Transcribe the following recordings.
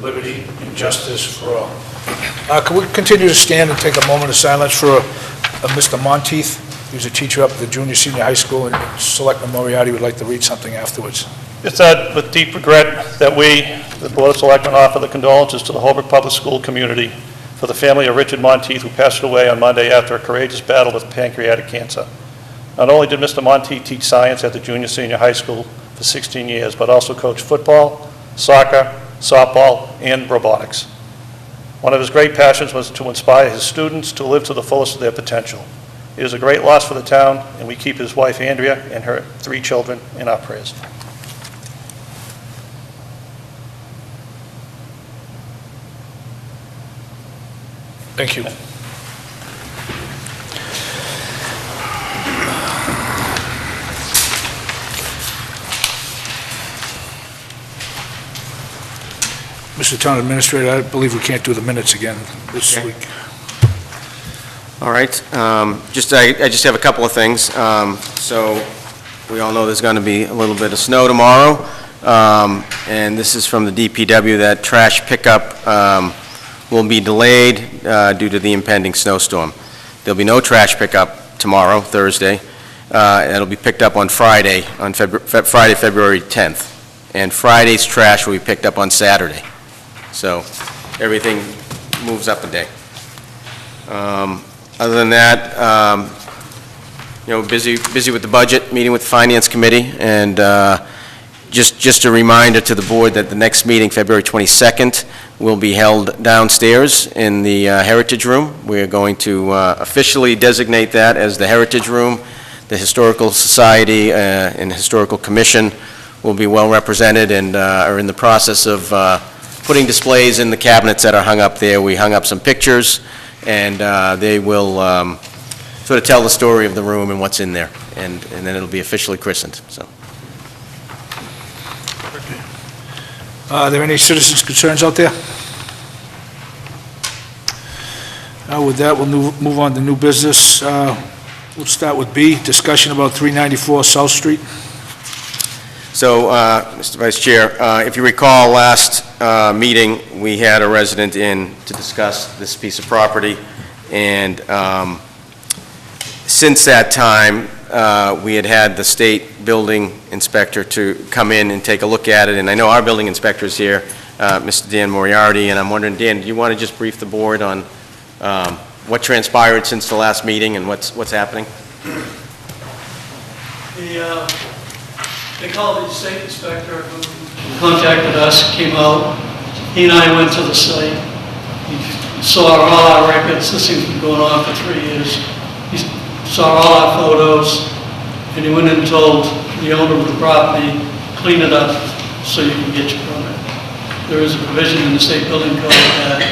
liberty, and justice for all. Can we continue to stand and take a moment of silence for Mr. Monteith? He's a teacher up at the junior senior high school, and Selectman Moriarty would like to read something afterwards. It's with deep regret that we, the Board of Selectmen, offer the condolences to the Holbrook Public School community for the family of Richard Monteith, who passed away on Monday after a courageous battle with pancreatic cancer. Not only did Mr. Monteith teach science at the junior senior high school for 16 years, but also coached football, soccer, softball, and robotics. One of his great passions was to inspire his students to live to the fullest of their potential. It is a great loss for the town, and we keep his wife, Andrea, and her 3 children in our prayers. Thank you. Mr. Town Administrator, I believe we can't do the minutes again this week. All right. I just have a couple of things. So we all know there's going to be a little bit of snow tomorrow, and this is from the DPW that trash pickup will be delayed due to the impending snowstorm. There'll be no trash pickup tomorrow, Thursday. It'll be picked up on Friday, on Friday, February 10th. And Friday's trash will be picked up on Saturday. So everything moves up a day. Other than that, busy with the budget, meeting with the Finance Committee, and just a reminder to the board that the next meeting, February 22nd, will be held downstairs in the Heritage Room. We're going to officially designate that as the Heritage Room. The Historical Society and Historical Commission will be well represented and are in the process of putting displays in the cabinets that are hung up there. We hung up some pictures, and they will sort of tell the story of the room and what's in there, and then it'll be officially christened. So. Are there any citizens' concerns out there? With that, we'll move on to new business. We'll start with B, discussion about 394 South Street. So, Mr. Vice Chair, if you recall, last meeting, we had a resident in to discuss this piece of property, and since that time, we had the state building inspector to come in and take a look at it, and I know our building inspector is here, Mr. Dan Moriarty, and I'm wondering, Dan, do you want to just brief the board on what transpired since the last meeting and what's happening? They called the state inspector who contacted us, came out. He and I went to the site. He saw all our records. This thing's been going on for 3 years. He saw all our photos, and he went and told the owner of the property, clean it up so you can get your permit. There is a provision in the state building code that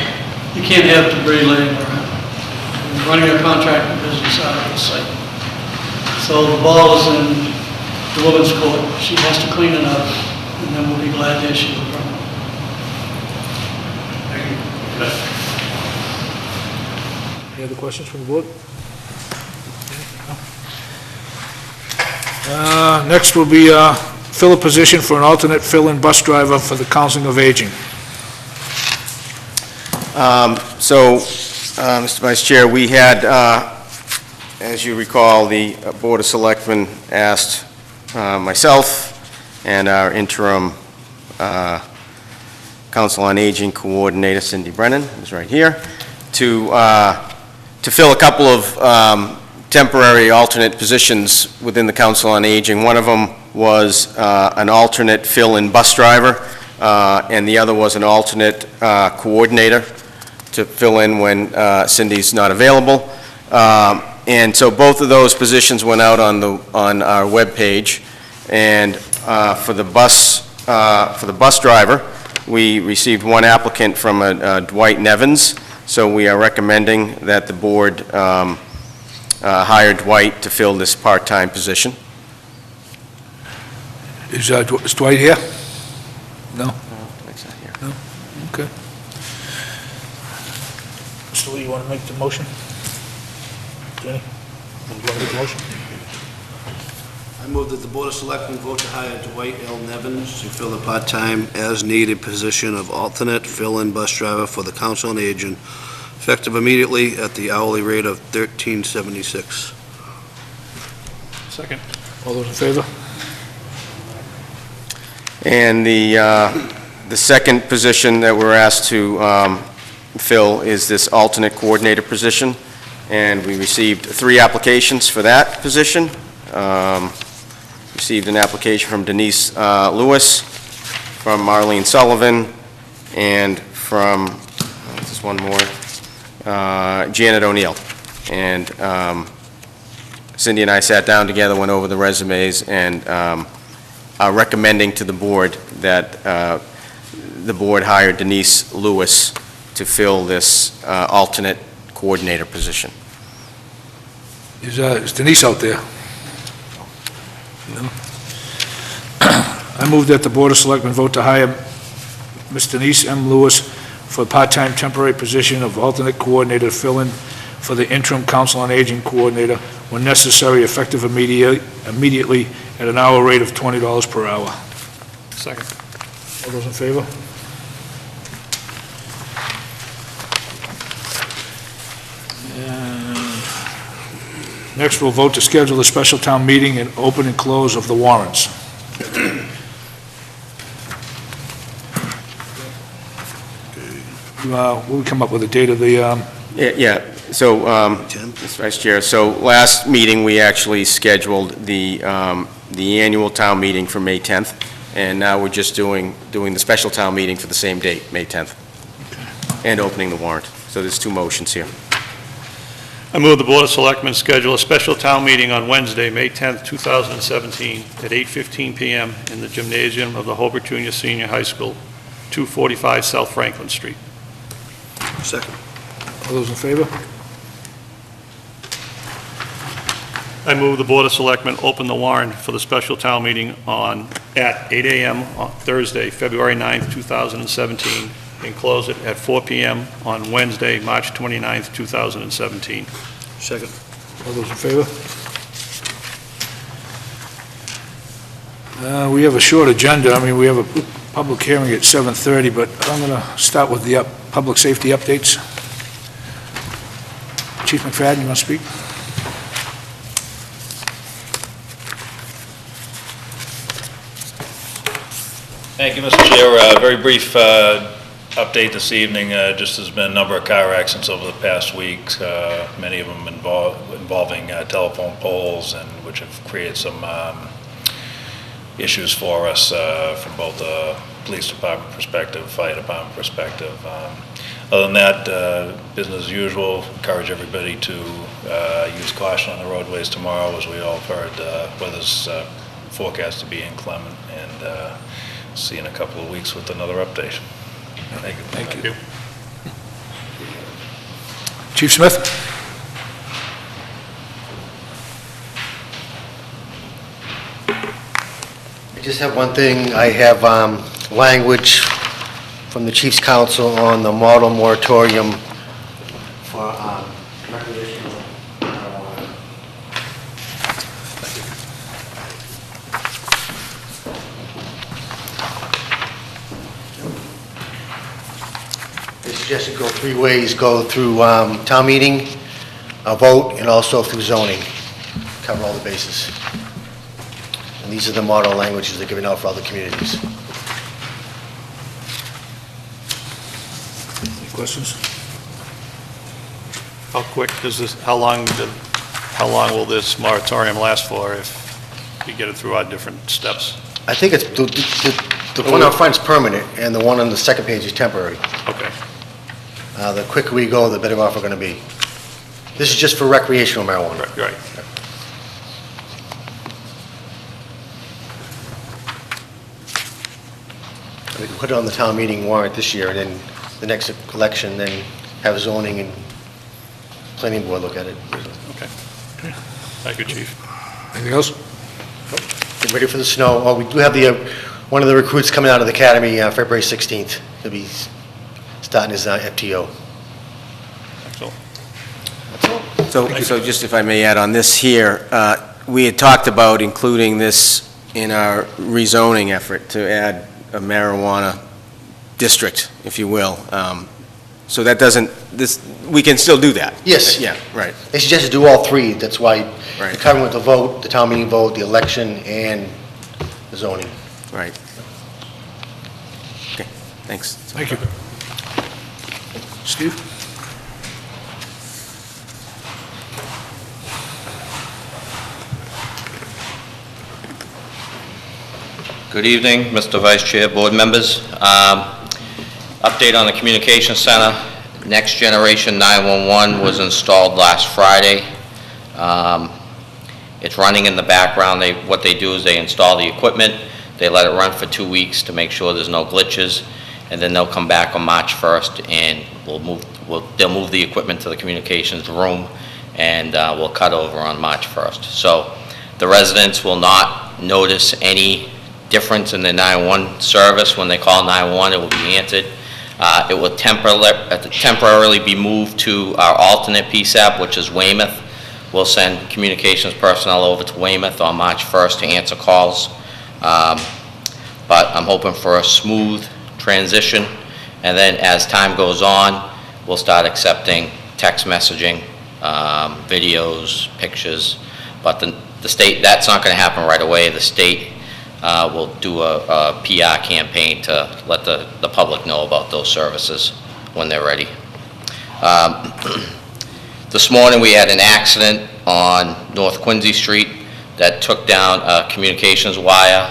you can't have debris laying around. We're running a contractor business out of the site. So the ball is in the woman's court. She has to clean it up, and then we'll be glad to issue the permit. Thank you. Any other questions from the board? Next will be fill a position for an alternate fill-in bus driver for the Council of Aging. Mr. Vice Chair, we had, as you recall, the Board of Selectmen asked myself and our interim Council on Aging coordinator, Cindy Brennan, who's right here, to fill a couple of temporary alternate positions within the Council on Aging. One of them was an alternate fill-in bus driver, and the other was an alternate coordinator to fill in when Cindy's not available. And so both of those positions went out on our web page. And for the bus driver, we received one applicant from Dwight Nevins. So we are recommending that the board hire Dwight to fill this part-time position. Is Dwight here? No? No, Dwight's not here. No? Okay. Mr. Lee, you want to make the motion? Jenny, you want to make the motion? I move that the Board of Selectmen vote to hire Dwight L. Nevins to fill the part-time as-needed position of alternate fill-in bus driver for the Council on Aging, effective immediately at the hourly rate of $13.76. Second. All those in favor? And the second position that we're asked to fill is this alternate coordinator position, and we received 3 applications for that position. Received an application from Denise Lewis, from Marlene Sullivan, and from, just one more, Janet O'Neill. And Cindy and I sat down together, went over the resumes, and are recommending to the board that the board hire Denise Lewis to fill this alternate coordinator position. Is Denise out there? No. I move that the Board of Selectmen vote to hire Ms. Denise M. Lewis for a part-time temporary position of alternate coordinator to fill in for the interim Council on Aging coordinator when necessary, effective immediately at an hour rate of $20 per hour. Second. All those in favor? Next, we'll vote to schedule a special town meeting and open and close of the warrants. We'll come up with a date of the, Yeah, so, Mr. Vice Chair, so last meeting, we actually scheduled the annual town meeting for May 10th, and now we're just doing the special town meeting for the same date, May 10th, and opening the warrant. So there's 2 motions here. I move the Board of Selectmen schedule a special town meeting on Wednesday, May 10th, 2017, at 8:15 PM in the gymnasium of the Holbrook Junior Senior High School, 245 South Franklin Street. Second. all those in favor? I move the Board of Selectmen open the warrant for the special town meeting at 8 a.m. on Thursday, February 9th, 2017, and close it at 4 p.m. on Wednesday, March 29th, 2017. Second. All those in favor? We have a short agenda. I mean, we have a public hearing at 7:30, but I'm going to start with the public safety updates. Chief McFadden, you want to speak? Thank you, Mr. Chair. Very brief update this evening. Just there's been a number of car accidents over the past week, many of them involving telephone poles, and which have created some issues for us from both the police department perspective, fire department perspective. Other than that, business as usual. Encourage everybody to use caution on the roadways tomorrow, as we all have heard. Weather's forecast to be inclement, and see you in a couple of weeks with another update. Thank you. Thank you. Chief Smith? I just have one thing. I have language from the Chief's Council on the model moratorium for recreational marijuana. They suggested go 3 ways: go through town meeting, a vote, and also through zoning. Cover all the bases. And these are the model languages they're giving out for other communities. Any questions? How quick does this, how long will this moratorium last for if we get it through our different steps? I think it's, the one out front is permanent, and the one on the second page is temporary. Okay. The quicker we go, the better off we're going to be. This is just for recreational marijuana. Right. We can put it on the town meeting warrant this year, and then the next election, then have zoning and planning board look at it. Okay. Thank you, Chief. Anything else? Get ready for the snow. Oh, we do have one of the recruits coming out of the academy February 16th. He'll be starting his FTO. Excellent. That's all. So just if I may add on this here, we had talked about including this in our rezoning effort to add a marijuana district, if you will. So that doesn't, we can still do that? Yes. Yeah, right. They suggest to do all three, that's why Right. you're covering with the vote, the town meeting vote, the election, and the zoning. Right. Okay, thanks. Thank you. Steve? Good evening, Mr. Vice Chair, board members. Update on the communication center. Next Generation 911 was installed last Friday. It's running in the background. What they do is they install the equipment, they let it run for 2 weeks to make sure there's no glitches, and then they'll come back on March 1st and they'll move the equipment to the communications room, and we'll cut over on March 1st. So the residents will not notice any difference in the 911 service. When they call 911, it will be answered. It will temporarily be moved to our alternate PSAP, which is Weymouth. We'll send communications personnel over to Weymouth on March 1st to answer calls. But I'm hoping for a smooth transition, and then as time goes on, we'll start accepting text messaging, videos, pictures. But the state, that's not going to happen right away. The state will do a PR campaign to let the public know about those services when they're ready. This morning we had an accident on North Quincy Street that took down a communications wire.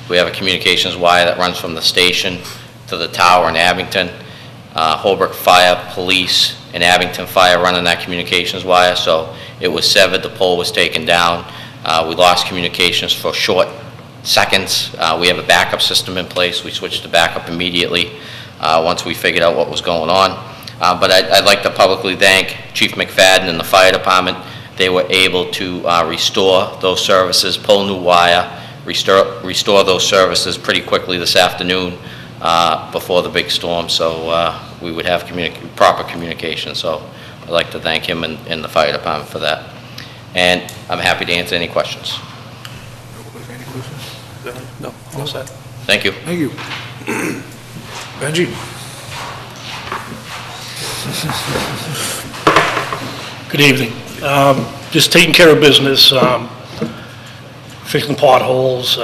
We have a communications wire that runs from the station to the tower in Abington. Holbrook Fire, Police, and Abington Fire running that communications wire, so it was severed, the pole was taken down. We lost communications for short seconds. We have a backup system in place. We switched to backup immediately once we figured out what was going on. But I'd like to publicly thank Chief McFadden and the fire department. They were able to restore those services, pull new wire, restore those services pretty quickly this afternoon before the big storm, so we would have proper communication. So I'd like to thank him and the fire department for that. And I'm happy to answer any questions. Any questions? No, all set. Thank you. Thank you. Benji? Good evening. Just taking care of business, fixing potholes,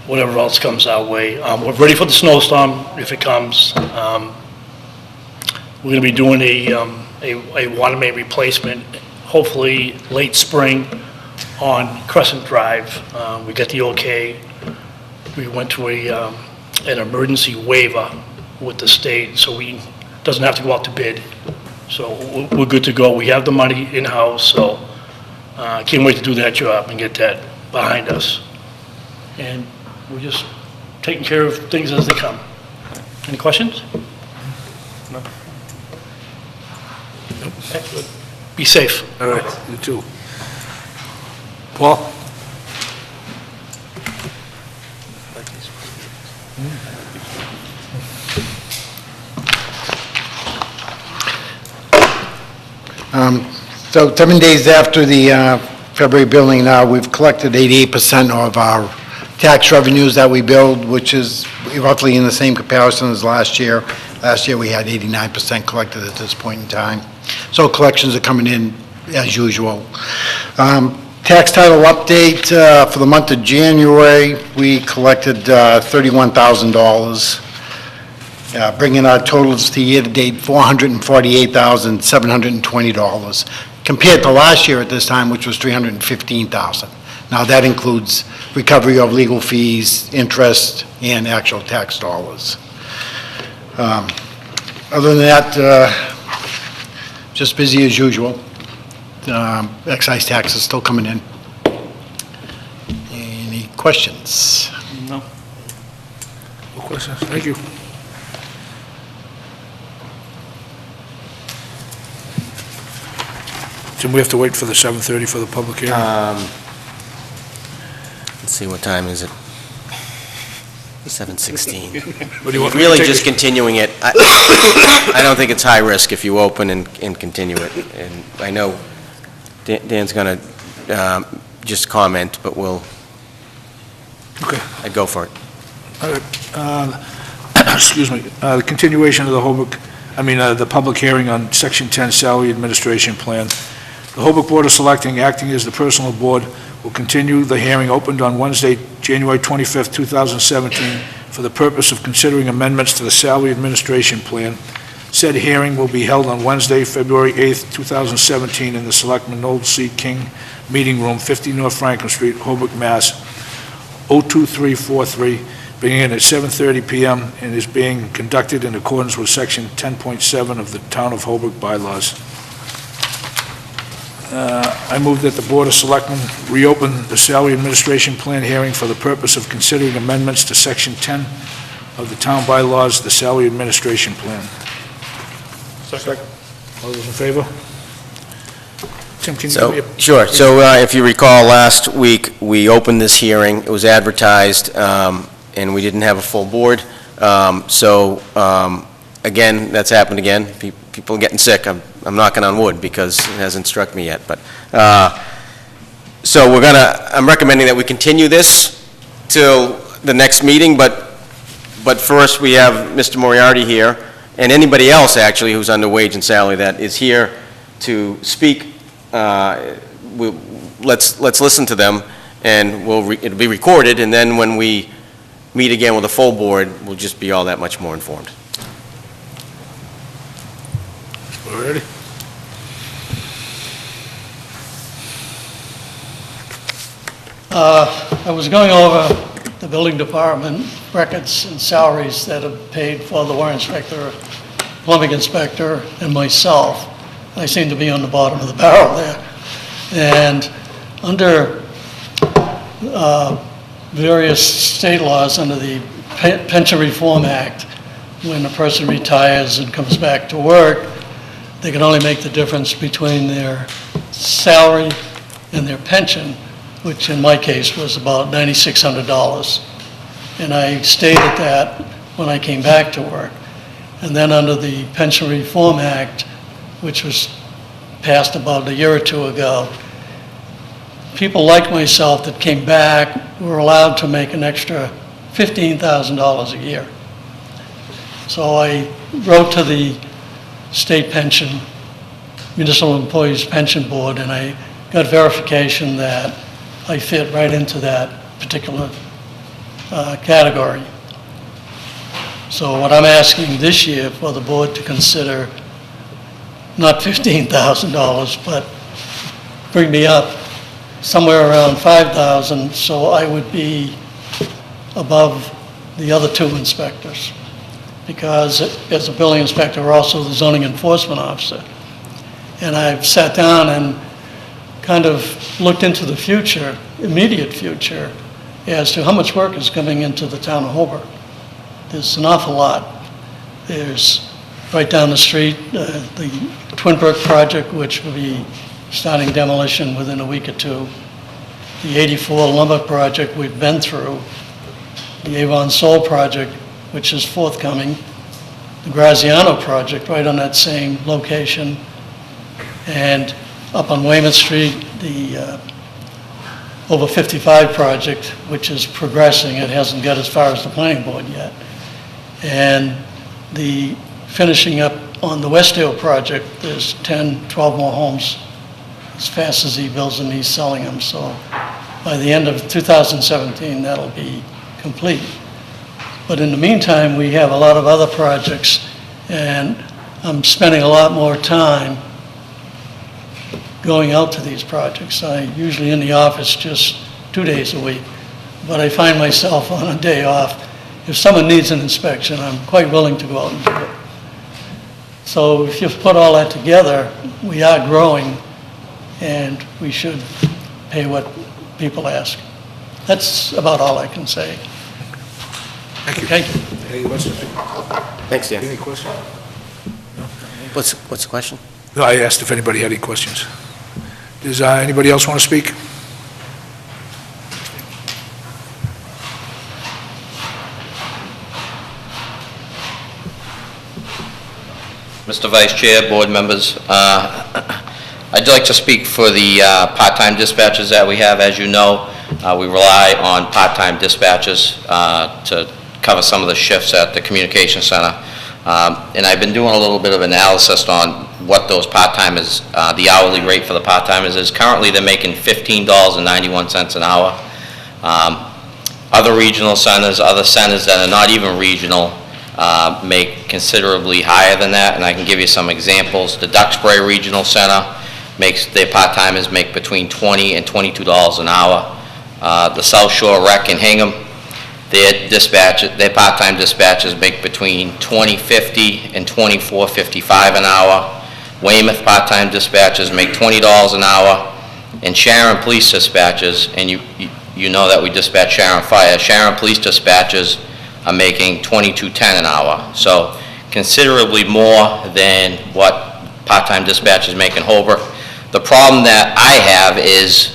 whatever else comes our way. We're ready for the snowstorm if it comes. We're going to be doing a water main replacement, hopefully late spring on Crescent Drive. We got the okay. We went to an emergency waiver with the state, so we doesn't have to go out to bid. So we're good to go. We have the money in-house, so can't wait to do that job and get that behind us. And we're just taking care of things as they come. Any questions? No. Okay, good. Be safe. All right, you too. Paul? So 7 days after the February billing now, we've collected 88% of our tax revenues that we billed, which is roughly in the same comparison as last year. Last year, we had 89% collected at this point in time. So collections are coming in as usual. Tax title update, for the month of January, we collected $31,000. Bringing our totals to year-to-date $448,720, compared to last year at this time, which was $315,000. Now, that includes recovery of legal fees, interest, and actual tax dollars. Other than that, just busy as usual. Excise tax is still coming in. Any questions? No. No questions? Thank you. Jim, we have to wait for the 7:30 for the public hearing? Let's see, what time is it? 7:16. What do you want? Really just continuing it. I don't think it's high risk if you open and continue it. And I know Dan's going to just comment, but Okay. I'd go for it. All right, excuse me, the continuation of the public hearing on Section 10 Salary Administration Plan. The Holbrook Board of Selectmen, acting as the personal board, will continue the hearing opened on Wednesday, January 25th, 2017, for the purpose of considering amendments to the Salary Administration Plan. Said hearing will be held on Wednesday, February 8th, 2017, in the Selectman Noel C. King Meeting Room, 50 North Franklin Street, Holbrook, Mass. 02343, beginning at 7:30 p.m. and is being conducted in accordance with Section 10.7 of the Town of Holbrook bylaws. I move that the Board of Selectmen reopen the Salary Administration Plan hearing for the purpose of considering amendments to Section 10 of the Town bylaws, the Salary Administration Plan. Second. All those in favor? Tim, can you give me a... Sure. So if you recall, last week, we opened this hearing. It was advertised, and we didn't have a full board. Again, that's happened again. People are getting sick. I'm knocking on wood because it hasn't struck me yet. But so I'm recommending that we continue this till the next meeting, but first we have Mr. Moriarty here, and anybody else, actually, who's under wage and salary that is here to speak. Let's listen to them, and it'll be recorded, and then when we meet again with a full board, we'll just be all that much more informed. Ready? I was going over the building department records and salaries that are paid for the water inspector, plumbing inspector, and myself. I seem to be on the bottom of the barrel there. And under various state laws, under the Pension Reform Act, when a person retires and comes back to work, they can only make the difference between their salary and their pension, which in my case was about $9,600. And I stayed at that when I came back to work. And then under the Pension Reform Act, which was passed about a year or two ago, people like myself that came back were allowed to make an extra $15,000 a year. So I wrote to the State Pension, Municipal Employees Pension Board, and I got verification that I fit right into that particular category. So what I'm asking this year for the board to consider, not $15,000, but bring me up somewhere around $5,000, so I would be above the other two inspectors. Because as a building inspector, we're also the zoning enforcement officer. And I've sat down and kind of looked into the future, immediate future, as to how much work is coming into the town of Holbrook. There's an awful lot. There's right down the street, the Twin Brook project, which will be starting demolition within a week or two. The 84 lumber project we've been through. The Avon Sol project, which is forthcoming. The Graziano project, right on that same location. And up on Weymouth Street, the over 55 project, which is progressing. It hasn't got as far as the planning board yet. And the finishing up on the Westdale project, there's 10, 12 more homes as fast as he builds them, he's selling them. So by the end of 2017, that'll be complete. But in the meantime, we have a lot of other projects, and I'm spending a lot more time going out to these projects. I'm usually in the office just 2 days a week, but I find myself on a day off. If someone needs an inspection, I'm quite willing to go out and do it. So if you put all that together, we are growing, and we should pay what people ask. That's about all I can say. Thank you. Thank you. Any questions? Thanks, Dan. Any questions? What's the question? No, I asked if anybody had any questions. Does anybody else want to speak? Mr. Vice Chair, board members, I'd like to speak for the part-time dispatchers that we have. As you know, we rely on part-time dispatchers to cover some of the shifts at the communication center. And I've been doing a little bit of analysis on what those part-timers, the hourly rate for the part-timers is. Currently, they're making $15.91 an hour. Other regional centers, other centers that are not even regional, make considerably higher than that, and I can give you some examples. The Duxbury Regional Center their part-timers make between $20 and $22 an hour. The South Shore Rec in Hingham, their part-time dispatchers make between $20.50 and $24.55 an hour. Weymouth part-time dispatchers make $20 an hour, and Sharon Police dispatchers, and you know that we dispatch Sharon Fire, Sharon Police dispatchers are making $22.10 an hour. So considerably more than what part-time dispatchers make in Holbrook. The problem that I have is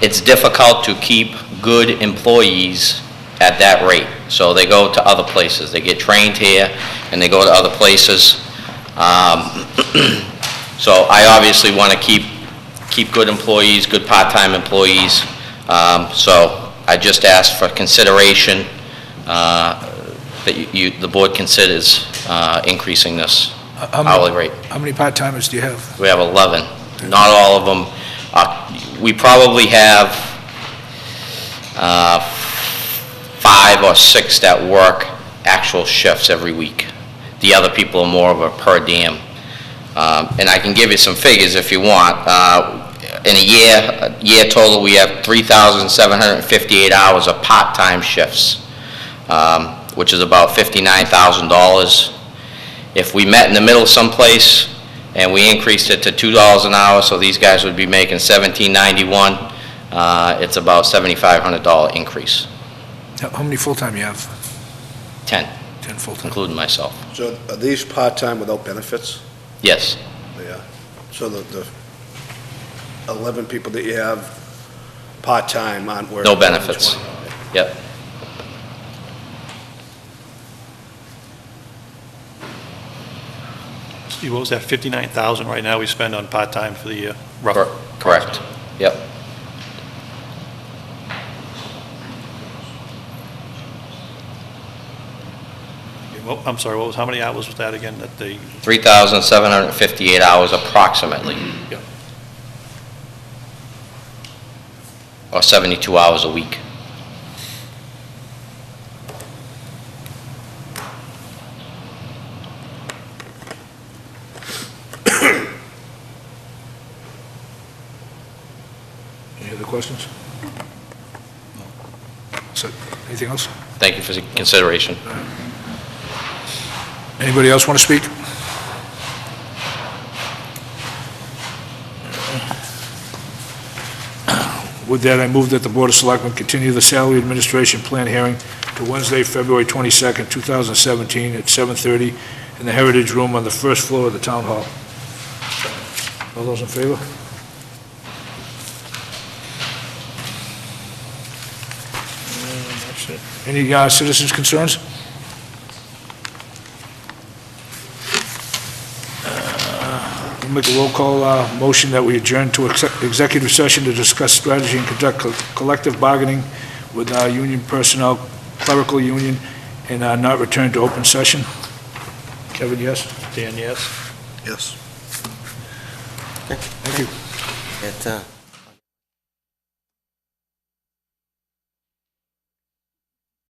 it's difficult to keep good employees at that rate. So they go to other places. They get trained here and they go to other places. So I obviously want to keep good employees, good part-time employees. So I just asked for consideration that the board considers increasing this hourly rate. How many part-timers do you have? We have 11. Not all of them. We probably have 5 or 6 that work actual shifts every week. The other people are more of a per diem. And I can give you some figures if you want. In a year total, we have 3,758 hours of part-time shifts, which is about $59,000. If we met in the middle someplace and we increased it to $2 an hour, so these guys would be making $17.91, it's about $7,500 increase. How many full-time you have? 10, 10 full-time. including myself. So are these part-time without benefits? Yes. Yeah. So the 11 people that you have part-time aren't working? No benefits. Yep. Steve, what was that, 59,000 right now we spend on part-time for the year? Rough. Correct. Yep. Well, I'm sorry, how many hours was that again, that they? 3,758 hours approximately. Yep. Or 72 hours a week. Any other questions? So, anything else? Thank you for the consideration. Anybody else want to speak? With that, I move that the Board of Selectmen continue the salary administration plan hearing to Wednesday, February 22nd, 2017, at 7:30 in the Heritage Room on the first floor of the Town Hall. All those in favor? And that's it. Any citizens' concerns? We'll make a roll call motion that we adjourn to executive session to discuss strategy and conduct collective bargaining with union personnel, clerical union, and not return to open session. Kevin, yes? Dan, yes? Yes. Thank you.